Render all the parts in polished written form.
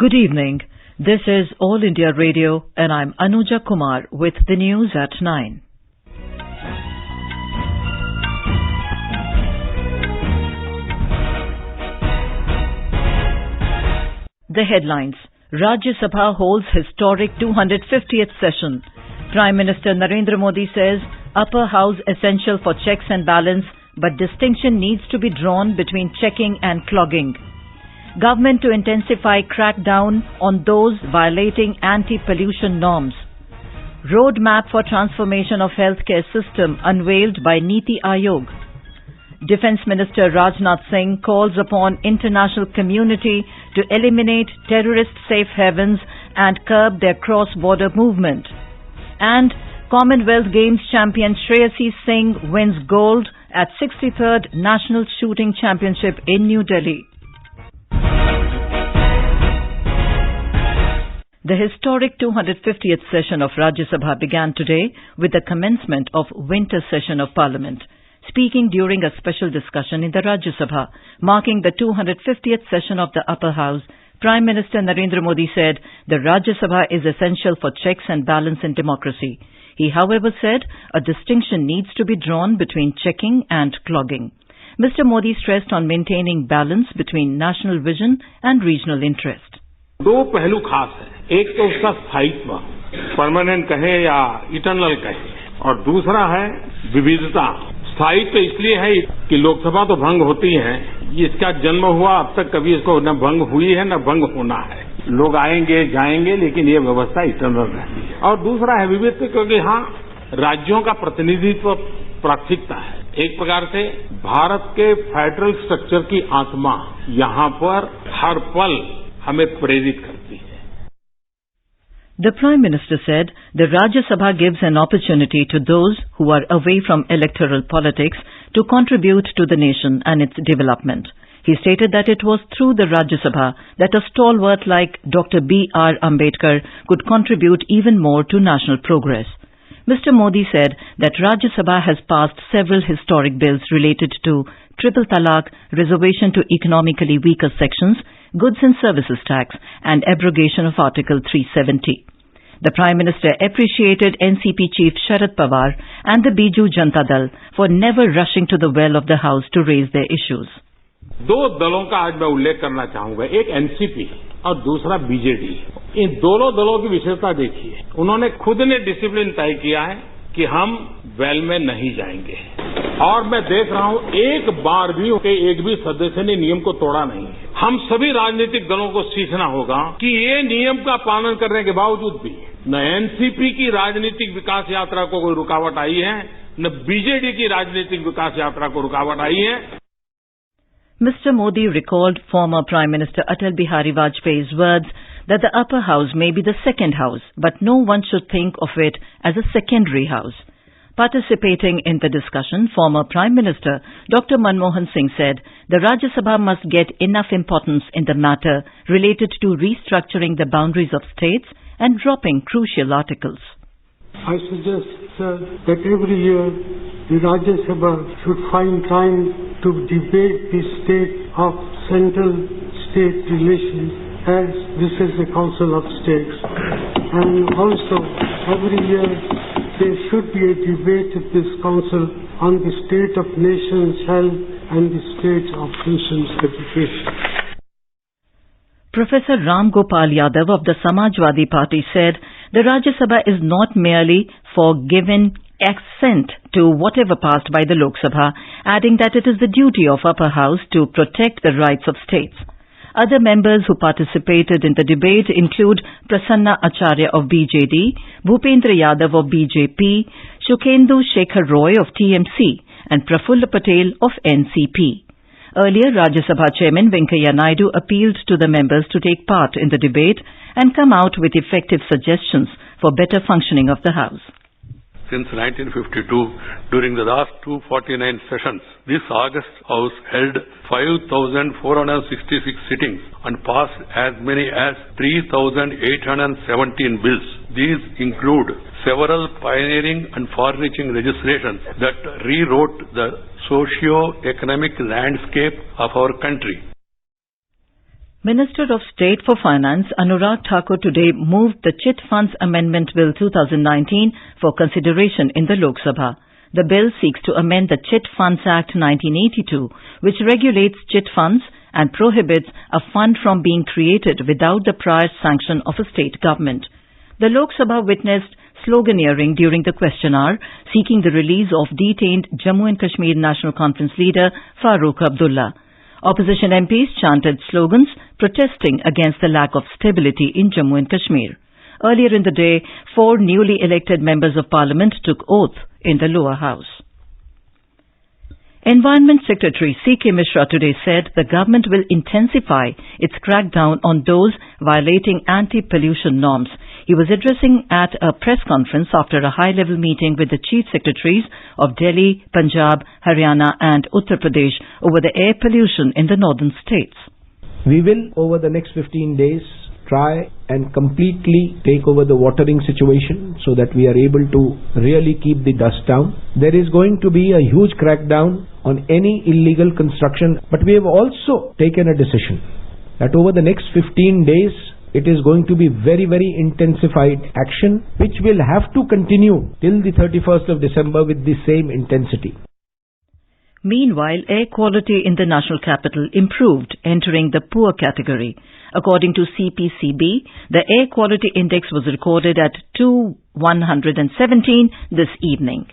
Good evening. This is All India Radio and I'm Anuja Kumar with the news at 9. The headlines. Rajya Sabha holds historic 250th session. Prime Minister Narendra Modi says upper house essential for checks and balance, but distinction needs to be drawn between checking and clogging. Government to intensify crackdown on those violating anti-pollution norms. Roadmap for transformation of healthcare system unveiled by NITI Aayog. Defence Minister Rajnath Singh calls upon international community to eliminate terrorist safe havens and curb their cross-border movement. And Commonwealth Games champion Shreyasi Singh wins gold at 63rd National Shooting Championship in New Delhi. The historic 250th session of Rajya Sabha began today with the commencement of winter session of Parliament. Speaking during a special discussion in the Rajya Sabha, marking the 250th session of the upper house, Prime Minister Narendra Modi said the Rajya Sabha is essential for checks and balance in democracy. He, however, said a distinction needs to be drawn between checking and clogging. Mr. Modi stressed on maintaining balance between national vision and regional interest. दो पहलू खास है, एक तो उसका स्थायित्व, permanent कहे या इटर्नल कहे, और दूसरा है विविधता। स्थायित्व इसलिए है कि लोकसभा तो भंग होती है, इसका जन्म हुआ अब तक कभी इसको न भंग हुई है न भंग होना है। लोग आएंगे जाएंगे लेकिन ये व्यवस्था इटर्नल रहती है। और दूसरा है विविधता, क्योंकि हाँ राज्यों का प्रतिनिधित्व प्राथमिकता है। एक प्रकार से भारत के फेडरल स्ट्रक्चर की आत्मा यहाँ पर हर पल हमें प्रेरित करती है। The Prime Minister said the Rajya Sabha gives an opportunity to those who are away from electoral politics to contribute to the nation and its development. He stated that it was through the Rajya Sabha that a stalwart like Dr. B.R. Ambedkar could contribute even more to national progress. Mr. Modi said that Rajya Sabha has passed several historic bills related to triple talaq, reservation to economically weaker sections, goods and services tax, and abrogation of Article 370. The Prime Minister appreciated NCP Chief Sharad Pawar and the Biju Janata Dal for never rushing to the well of the House to raise their issues. दो दलों का आज मैं उल्लेख करना चाहूंगा, एक NCP और दूसरा बीजेडी। इन दोनों दलों की विशेषता देखिए, उन्होंने खुद ने डिसिप्लिन तय किया है कि हम वेल में नहीं जाएंगे, और मैं देख रहा हूं एक बार भी एक भी सदस्य ने नियम को तोड़ा नहीं है। हम सभी राजनीतिक दलों को सीखना होगा कि ये नियम का पालन करने के बावजूद भी न एनसीपी की राजनीतिक विकास यात्रा को कोई रुकावट आई है, न बीजेडी की राजनीतिक विकास यात्रा को रुकावट आई है। Mr. Modi recalled former Prime Minister Atal Bihari Vajpayee's words that the upper house may be the second house, but no one should think of it as a secondary house. Participating in the discussion, former Prime Minister Dr. Manmohan Singh said the Rajya Sabha must get enough importance in the matter related to restructuring the boundaries of states and dropping crucial articles. I suggest, sir, that every year the Rajya Sabha should find time to debate the state of central-state relations, as this is the Council of States. And also, every year there should be a debate at this Council on the state of nation's health and the state of nation's education. Professor Ram Gopal Yadav of the Samajwadi Party said the Rajya Sabha is not merely for giving assent to whatever passed by the Lok Sabha, adding that it is the duty of upper house to protect the rights of states. Other members who participated in the debate include Prasanna Acharya of BJD, Bhupendra Yadav of BJP, Shukhendu Shekhar Roy of TMC, and Prafulla Patel of NCP. Earlier, Rajya Sabha Chairman Venkaiah Naidu appealed to the members to take part in the debate and come out with effective suggestions for better functioning of the House. Since 1952, during the last 249 sessions, this August House held 5,466 sittings and passed as many as 3,817 bills. These include several pioneering and far-reaching legislations that rewrote the socio-economic landscape of our country. Minister of State for Finance Anurag Thakur today moved the Chit Funds Amendment Bill 2019 for consideration in the Lok Sabha. The bill seeks to amend the Chit Funds Act 1982, which regulates chit funds and prohibits a fund from being created without the prior sanction of a state government. The Lok Sabha witnessed sloganeering during the question hour, seeking the release of detained Jammu and Kashmir National Conference leader Farooq Abdullah. Opposition MPs chanted slogans protesting against the lack of stability in Jammu and Kashmir. Earlier in the day, 4 newly elected members of parliament took oath in the lower house. Environment Secretary C.K. Mishra today said the government will intensify its crackdown on those violating anti-pollution norms. He was addressing at a press conference after a high-level meeting with the Chief Secretaries of Delhi, Punjab, Haryana and Uttar Pradesh over the air pollution in the northern states. We will, over the next 15 days, try and completely take over the watering situation so that we are able to really keep the dust down. There is going to be a huge crackdown on any illegal construction, but we have also taken a decision that over the next 15 days, it is going to be very, very intensified action, which will have to continue till the 31st of December with the same intensity. Meanwhile, air quality in the national capital improved, entering the poor category. According to CPCB, the air quality index was recorded at 117 this evening.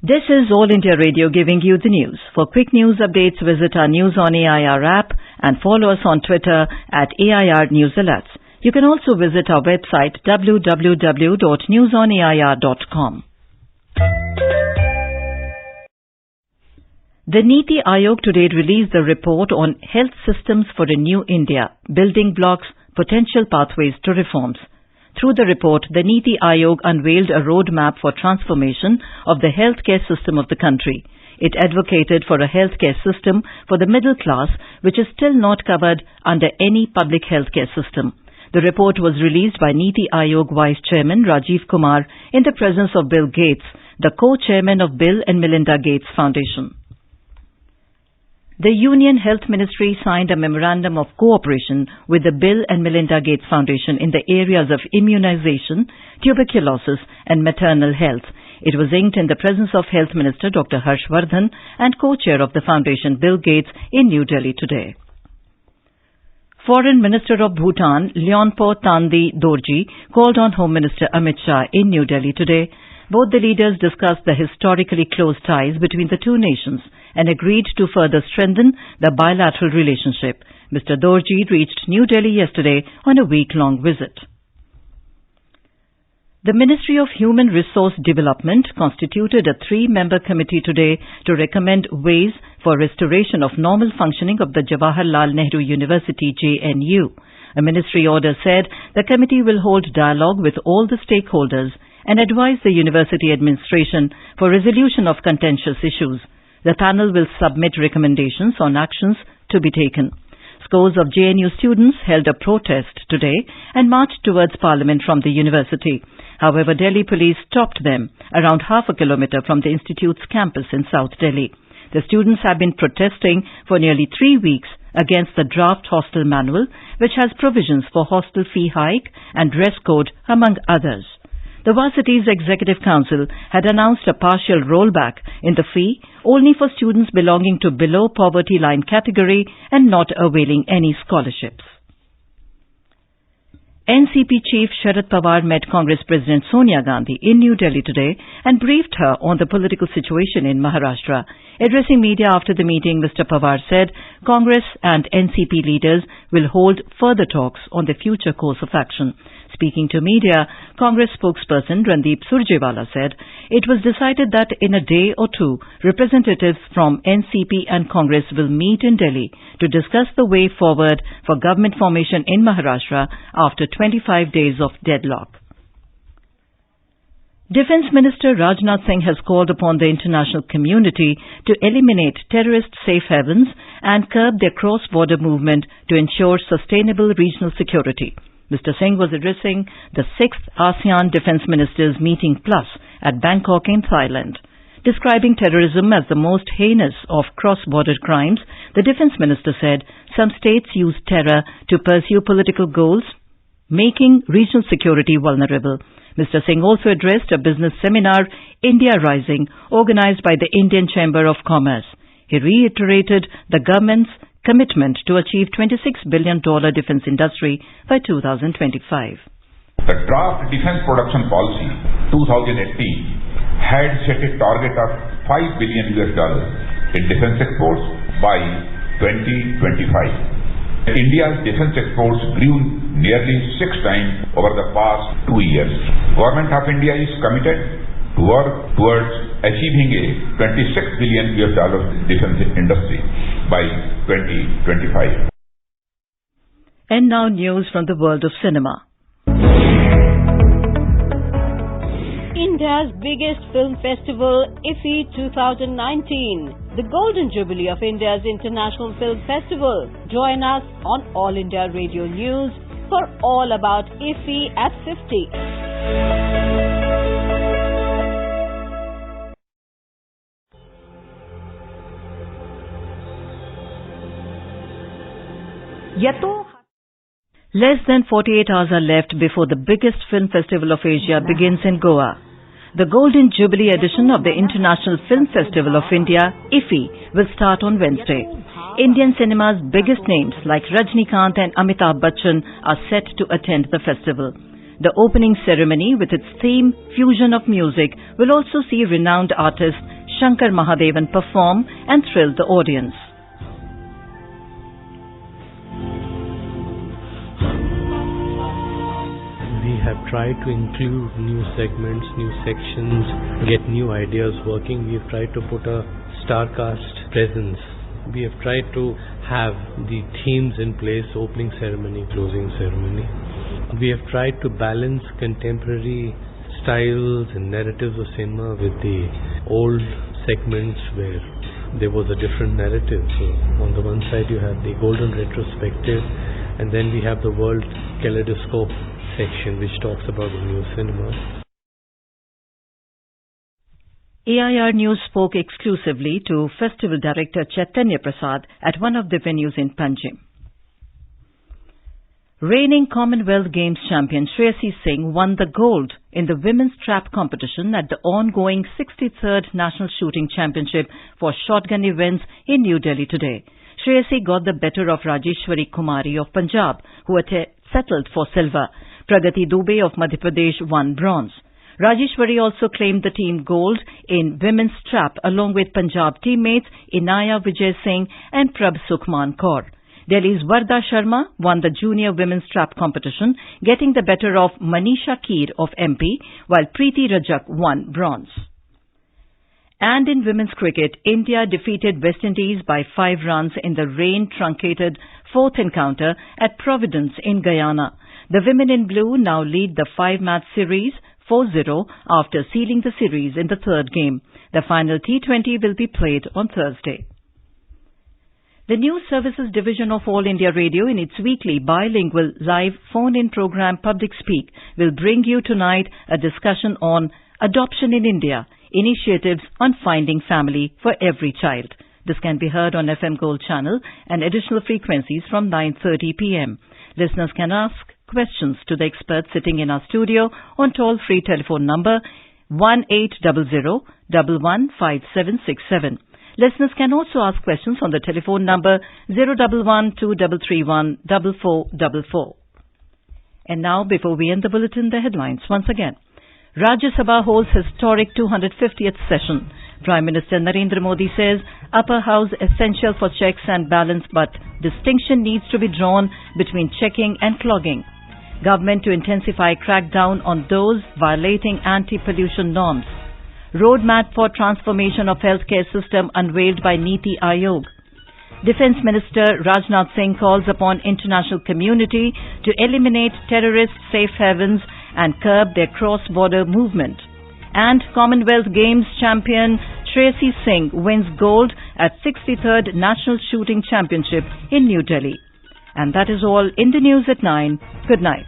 This is All India Radio giving you the news. For quick news updates, visit our News on AIR app and follow us on Twitter at AIR News Alerts. You can also visit our website www.newsonair.com. The NITI Aayog today released the report on Health Systems for a New India, Building Blocks, Potential Pathways to Reforms. Through the report, the NITI Aayog unveiled a roadmap for transformation of the healthcare system of the country. It advocated for a healthcare system for the middle class, which is still not covered under any public healthcare system. The report was released by NITI Aayog Vice Chairman Rajiv Kumar in the presence of Bill Gates, the co-chairman of Bill and Melinda Gates Foundation. The Union Health Ministry signed a memorandum of cooperation with the Bill and Melinda Gates Foundation in the areas of immunization, tuberculosis and maternal health. It was inked in the presence of Health Minister Dr. Harshvardhan and co-chair of the foundation Bill Gates in New Delhi today. Foreign Minister of Bhutan, Lyonpo Tandi Dorji, called on Home Minister Amit Shah in New Delhi today. Both the leaders discussed the historically close ties between the two nations and agreed to further strengthen the bilateral relationship. Mr. Dorji reached New Delhi yesterday on a week-long visit. The Ministry of Human Resource Development constituted a 3-member committee today to recommend ways for restoration of normal functioning of the Jawaharlal Nehru University JNU. A ministry order said the committee will hold dialogue with all the stakeholders and advise the university administration for resolution of contentious issues. The panel will submit recommendations on actions to be taken. Scores of JNU students held a protest today and marched towards Parliament from the university. However, Delhi police stopped them around half a kilometre from the institute's campus in South Delhi. The students have been protesting for nearly 3 weeks against the draft hostel manual, which has provisions for hostel fee hike and dress code, among others. The Varsity's Executive Council had announced a partial rollback in the fee only for students belonging to below poverty line category and not availing any scholarships. NCP Chief Sharad Pawar met Congress President Sonia Gandhi in New Delhi today and briefed her on the political situation in Maharashtra. Addressing media after the meeting, Mr. Pawar said Congress and NCP leaders will hold further talks on the future course of action. Speaking to media, Congress spokesperson Randeep Surjewala said it was decided that in a day or two, representatives from NCP and Congress will meet in Delhi to discuss the way forward for government formation in Maharashtra after 25 days of deadlock. Defence Minister Rajnath Singh has called upon the international community to eliminate terrorist safe havens and curb their cross-border movement to ensure sustainable regional security. Mr. Singh was addressing the 6th ASEAN Defence Ministers Meeting Plus at Bangkok in Thailand. Describing terrorism as the most heinous of cross-border crimes, the Defence Minister said some states use terror to pursue political goals, making regional security vulnerable. Mr. Singh also addressed a business seminar, India Rising, organized by the Indian Chamber of Commerce. He reiterated the government's commitment to achieve $26 billion defence industry by 2025. The draft Defence Production Policy 2018 had set a target of $5 billion in defence exports by 2025. India's defence exports grew nearly 6 times over the past 2 years. Government of India is committed to work towards achieving a $26 billion defence industry by 2025. And now news from the world of cinema. India's biggest film festival, IFFI 2019, the Golden Jubilee of India's International Film Festival. Join us on All India Radio News for all about IFFI at 50. Less than 48 hours are left before the biggest film festival of Asia begins in Goa. The Golden Jubilee edition of the International Film Festival of India, IFFI, will start on Wednesday. Indian cinema's biggest names like Rajnikant and Amitabh Bachchan are set to attend the festival. The opening ceremony, with its theme Fusion of Music, will also see renowned artist Shankar Mahadevan perform and thrill the audience. We have tried to include new segments, new sections, get new ideas working. We have tried to put a star-cast presence. We have tried to have the themes in place, opening ceremony, closing ceremony. We have tried to balance contemporary styles and narratives of cinema with the old segments where there was a different narrative. So on the one side you have the golden retrospective, and then we have the world kaleidoscope section which talks about the new cinema. AIR News spoke exclusively to Festival Director Chaitanya Prasad at one of the venues in Panjim. Reigning Commonwealth Games champion Shreyasi Singh won the gold in the women's trap competition at the ongoing 63rd National Shooting Championship for shotgun events in New Delhi today. Shreyasi got the better of Rajeshwari Kumari of Punjab, who had settled for silver. Pragati Dubey of Madhya Pradesh won bronze. Rajeshwari also claimed the team gold in women's trap along with Punjab teammates Inaya Vijay Singh and Prabh Sukhman Kaur. Delhi's Varda Sharma won the junior women's trap competition, getting the better of Manisha Keer of MP, while Preeti Rajak won bronze. And in women's cricket, India defeated West Indies by 5 runs in the rain-truncated fourth encounter at Providence in Guyana. The women in blue now lead the 5-match series 4-0 after sealing the series in the third game. The final T20 will be played on Thursday. The News Services Division of All India Radio, in its weekly bilingual live phone-in program Public Speak, will bring you tonight a discussion on adoption in India, initiatives on finding family for every child. This can be heard on FM Gold channel and additional frequencies from 9:30 p.m. Listeners can ask questions to the experts sitting in our studio on toll-free telephone number 1800-115767. Listeners can also ask questions on the telephone number 011-2331-4444. And now, before we end the bulletin, the headlines once again. Rajya Sabha holds historic 250th session. Prime Minister Narendra Modi says upper house essential for checks and balance, but distinction needs to be drawn between checking and clogging. Government to intensify crackdown on those violating anti-pollution norms. Roadmap for transformation of healthcare system unveiled by NITI Aayog. Defence Minister Rajnath Singh calls upon international community to eliminate terrorist safe havens and curb their cross-border movement. And Commonwealth Games champion Shreyasi Singh wins gold at 63rd National Shooting Championship in New Delhi. And that is all in the news at 9. Good night.